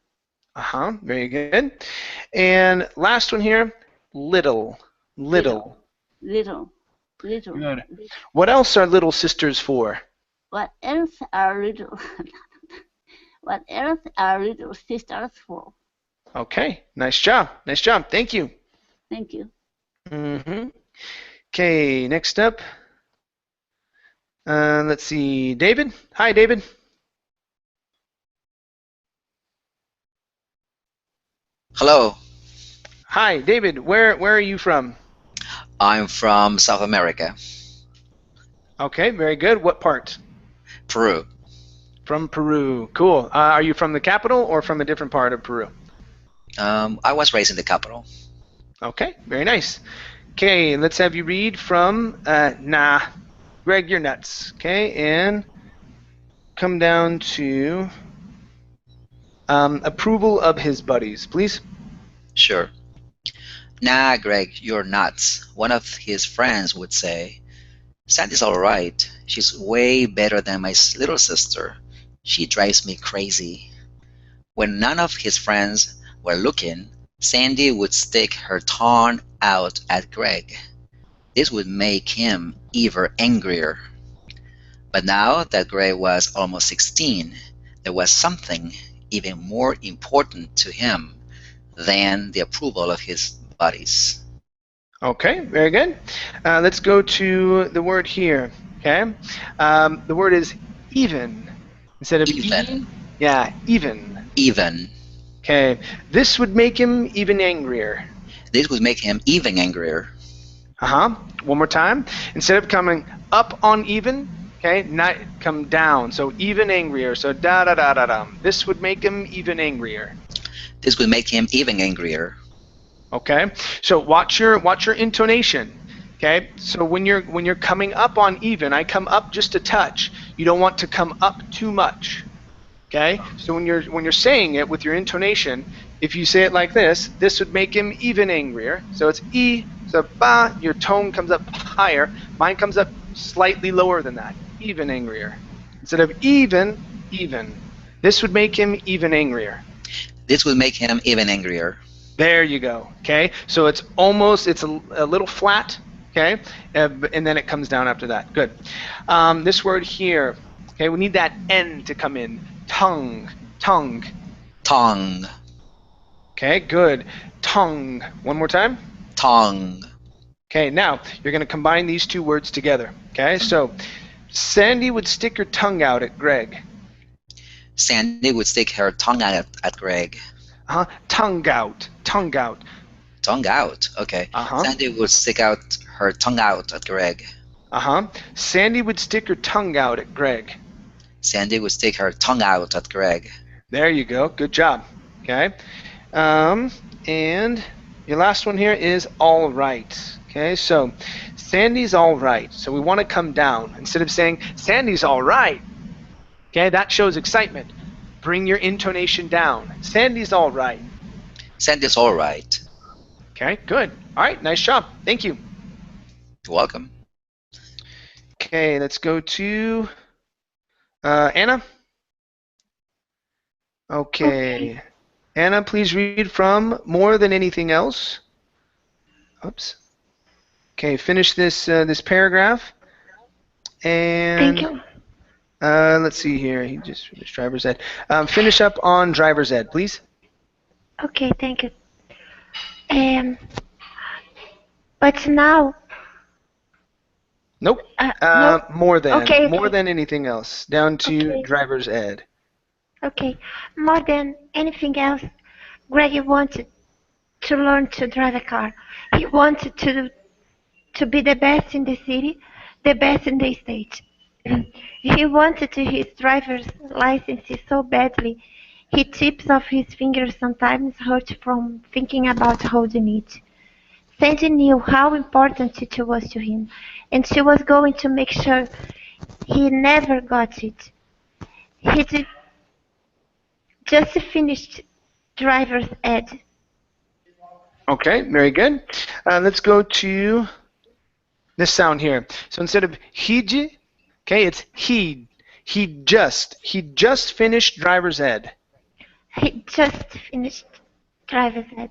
Speaker 1: Very good. And last one here, little.
Speaker 4: Little.
Speaker 1: Good. What else are little sisters for?
Speaker 4: What else are little sisters for?
Speaker 1: Okay, nice job. Thank you.
Speaker 4: Thank you.
Speaker 1: Okay, next up. Let's see, David. Hi, David.
Speaker 10: Hello,
Speaker 1: Hi, David. Where are you from?
Speaker 10: I'm from South America,
Speaker 1: Okay, very good. What part?
Speaker 10: Peru.
Speaker 1: From Peru. Cool. Are you from the capital or from a different part of Peru?
Speaker 10: I was raised in the capital.
Speaker 1: Okay, very nice. Okay, let's have you read from Nah. Greg, you're nuts. Okay, and come down to approval of his buddies, please.
Speaker 10: Sure. Nah, Greg, you're nuts, one of his friends would say. Sandy's all right. She's way better than my little sister. She drives me crazy. When none of his friends were looking, Sandy would stick her tongue out at Greg. This would make him even angrier. But now that Greg was almost 16, there was something even more important to him than the approval of his buddies.
Speaker 1: Okay, very good. Let's go to the word here. Okay, the word is even instead of
Speaker 10: Even.
Speaker 1: Yeah, even.
Speaker 10: Even.
Speaker 1: Okay, this would make him even angrier.
Speaker 10: This would make him even angrier.
Speaker 1: One more time. Instead of coming up on even, okay, not come down. So even angrier. So da da da da da. This would make him even angrier.
Speaker 10: This would make him even angrier.
Speaker 1: Okay, so watch your intonation. Okay, so when you're coming up on even, I come up just a touch. You don't want to come up too much. Okay, so when you're saying it with your intonation, if you say it like this would make him even angrier. So it's e, so ba, your tone comes up higher. Mine comes up slightly lower than that, even angrier. Instead of even. This would make him even angrier.
Speaker 10: This would make him even angrier.
Speaker 1: There you go. Okay, so it's a little flat. Okay, and then it comes down after that. Good. This word here. Okay, we need that N to come in. Tongue.
Speaker 10: Tongue.
Speaker 1: Okay, good. Tongue. One more time.
Speaker 10: Tongue.
Speaker 1: Okay, now you're going to combine these two words together. Okay, so Sandy would stick her tongue out at Greg.
Speaker 10: Sandy would stick her tongue out at Greg.
Speaker 1: Tongue out.
Speaker 10: Tongue out. Okay. Sandy would stick out her tongue out at Greg.
Speaker 1: Sandy would stick her tongue out at Greg.
Speaker 10: Sandy would stick her tongue out at Greg.
Speaker 1: There you go. Good job. Okay. And your last one here is all right. Okay, so Sandy's all right. So we want to come down. Instead of saying, Sandy's all right, okay, that shows excitement. Bring your intonation down. Sandy's all right.
Speaker 10: Sandy's all right.
Speaker 1: Okay, good. All right, nice job. Thank you.
Speaker 10: You're welcome.
Speaker 1: Okay, let's go to Anna. Okay. Anna, please read from More Than Anything Else. Oops. Okay, finish this paragraph. And
Speaker 8: Thank you.
Speaker 1: Let's see here. He just finished driver's ed. Finish up on driver's ed, please.
Speaker 8: Okay, thank you. But now.
Speaker 1: Nope.
Speaker 8: No.
Speaker 1: More than.
Speaker 8: Okay,
Speaker 1: More
Speaker 8: okay.
Speaker 1: than anything else. Down to
Speaker 8: Okay.
Speaker 1: driver's ed.
Speaker 8: Okay. More than anything else, Greg wanted to learn to drive a car. He wanted to be the best in the city, the best in the state. He wanted his driver's license so badly. His tips of his fingers sometimes hurt from thinking about holding it. Sandy knew how important it was to him, and she was going to make sure he never got it. He just finished driver's ed.
Speaker 1: Okay, very good. Let's go to this sound here. So instead of hiji, okay, it's he. He just finished driver's ed.
Speaker 8: He just finished driver's ed.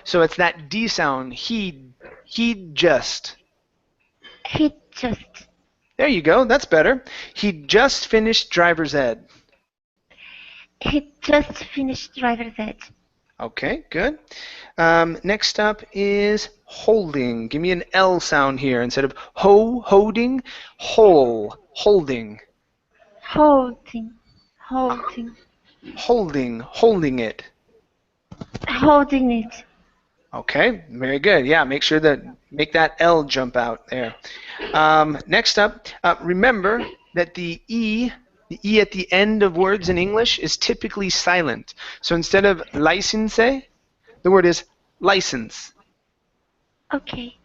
Speaker 1: So it's that D sound. He just.
Speaker 8: He just.
Speaker 1: There you go. That's better. He just finished driver's ed.
Speaker 8: He just finished driver's ed.
Speaker 1: Okay, good. Next up is holding. Give me an L sound here instead of holding, holding.
Speaker 8: Holding. Holding.
Speaker 1: Holding it.
Speaker 8: Holding it.
Speaker 1: Okay, very good. Yeah, make that L jump out there. Next up, remember that the E at the end of words in English is typically silent. So instead of license, the word is license.
Speaker 8: Okay.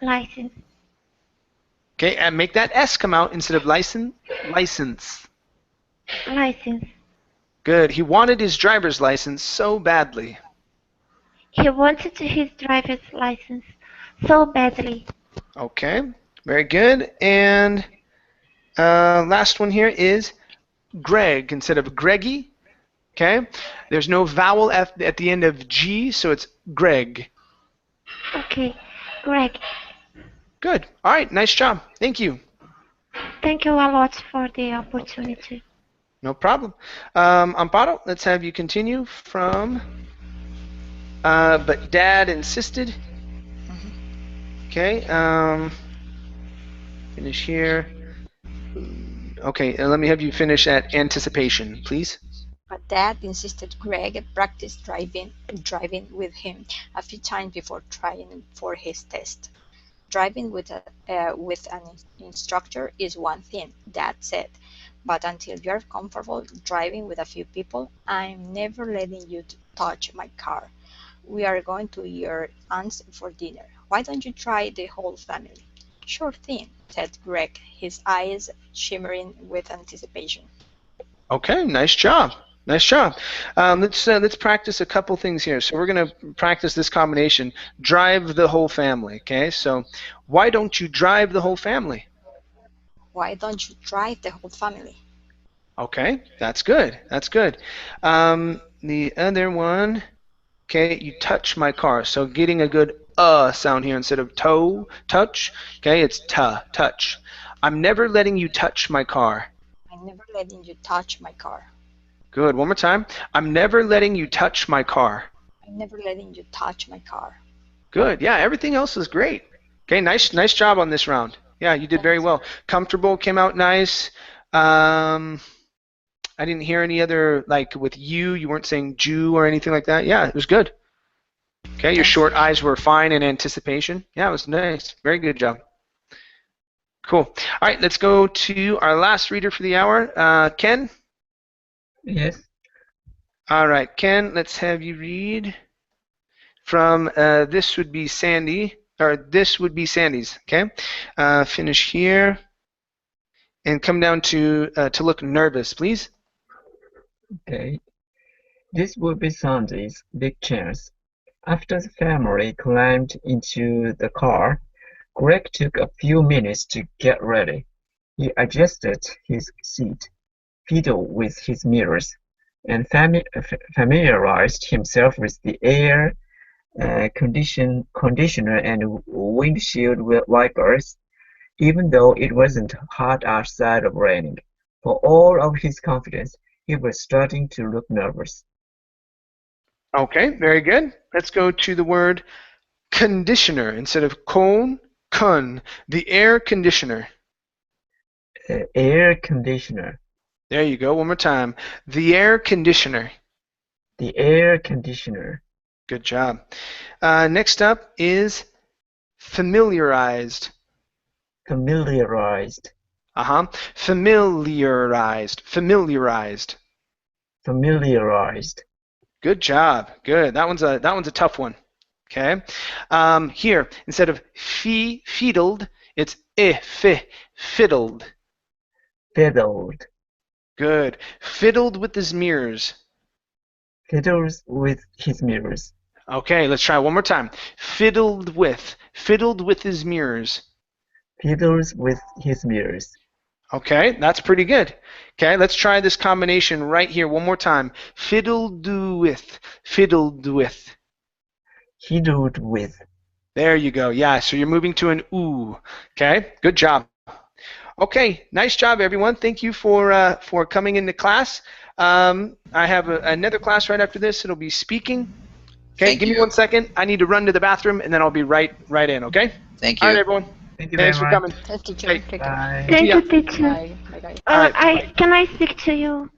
Speaker 8: License.
Speaker 1: Okay, and make that S come out instead of license.
Speaker 8: License.
Speaker 1: Good. He wanted his driver's license so badly.
Speaker 8: He wanted his driver's license so badly.
Speaker 1: Okay, very good. And last one here is Greg instead of Greggy. Okay, there's no vowel F at the end of G, so it's Greg.
Speaker 8: Okay, Greg.
Speaker 1: Good. All right, nice job. Thank you.
Speaker 8: Thank you a lot for the opportunity.
Speaker 1: No problem. Amparo, let's have you continue from, but Dad insisted. Okay, finish here. Okay, let me have you finish at anticipation, please.
Speaker 3: But Dad insisted Greg practice driving with him a few times before trying for his test. Driving with an instructor is one thing, Dad said, but until you're comfortable driving with a few people, I'm never letting you touch my car. We are going to your aunt's for dinner. Why don't you try the whole family? Sure thing, said Greg, his eyes shimmering with anticipation.
Speaker 1: Okay, nice job. Nice job. Let's practice a couple things here. So we're going to practice this combination, drive the whole family. Okay, so why don't you drive the whole family?
Speaker 3: Why don't you drive the whole family?
Speaker 1: Okay, that's good. That's good. The other one, okay, you touch my car. So getting a good sound here instead of toe, touch. Okay, it's touch. I'm never letting you touch my car.
Speaker 3: I'm never letting you touch my car.
Speaker 1: Good. One more time. I'm never letting you touch my car.
Speaker 3: I'm never letting you touch my car.
Speaker 1: Good. Yeah, everything else is great. Okay, nice job on this round. Yeah, you did very well. Comfortable, came out nice. I didn't hear any other, like with you weren't saying Jew or anything like that. Yeah, it was good. Okay, your short eyes were fine in anticipation. Yeah, it was nice. Very good job. Cool. All right, let's go to our last reader for the hour. Ken?
Speaker 9: Yes.
Speaker 1: All right, Ken, let's have you read from This Would Be Sandy, or This Would Be Sandy's, okay? Finish here and come down to look nervous, please.
Speaker 9: Okay. This would be Sandy's big chance. After the family climbed into the car, Greg took a few minutes to get ready. He adjusted his seat, fiddled with his mirrors, and familiarized himself with the air conditioner and windshield wipers, even though it wasn't hot outside or raining. For all of his confidence, he was starting to look nervous.
Speaker 1: Okay, very good. Let's go to the word conditioner instead of con, the air conditioner.
Speaker 9: Air conditioner.
Speaker 1: There you go. One more time. The air conditioner.
Speaker 9: The air conditioner.
Speaker 1: Good job. Next up is familiarized.
Speaker 9: Familiarized.
Speaker 1: Familiarized. Good job. Good. That one's a tough one. Okay. Here, instead of fiddled, it's fiddled.
Speaker 9: Fiddled.
Speaker 1: Good. Fiddled with his mirrors.
Speaker 9: Fiddles with his mirrors.
Speaker 1: Okay, let's try one more time. Fiddled with his mirrors.
Speaker 9: Fiddles with his mirrors.
Speaker 1: Okay, that's pretty good. Okay, let's try this combination right here one more time. Fiddled with.
Speaker 9: Fiddled with.
Speaker 1: There you go. Yeah, so you're moving to an ooh. Okay, good job. Okay, nice job, everyone. Thank you for coming into class. I have another class right after this. It'll be speaking. Okay,
Speaker 10: Thank
Speaker 1: give me
Speaker 10: you.
Speaker 1: 1 second. I need to run to the bathroom, and then I'll be right in, okay?
Speaker 10: Thank
Speaker 1: All right,
Speaker 10: you.
Speaker 1: everyone.
Speaker 9: Thank you very
Speaker 1: Thanks for
Speaker 9: much.
Speaker 1: coming.
Speaker 3: Teacher,
Speaker 1: Okay.
Speaker 3: take care.
Speaker 9: Bye.
Speaker 8: Thank
Speaker 1: Yeah.
Speaker 8: you, teacher.
Speaker 3: Bye. Bye. Bye.
Speaker 1: All right.
Speaker 8: Can I speak to you?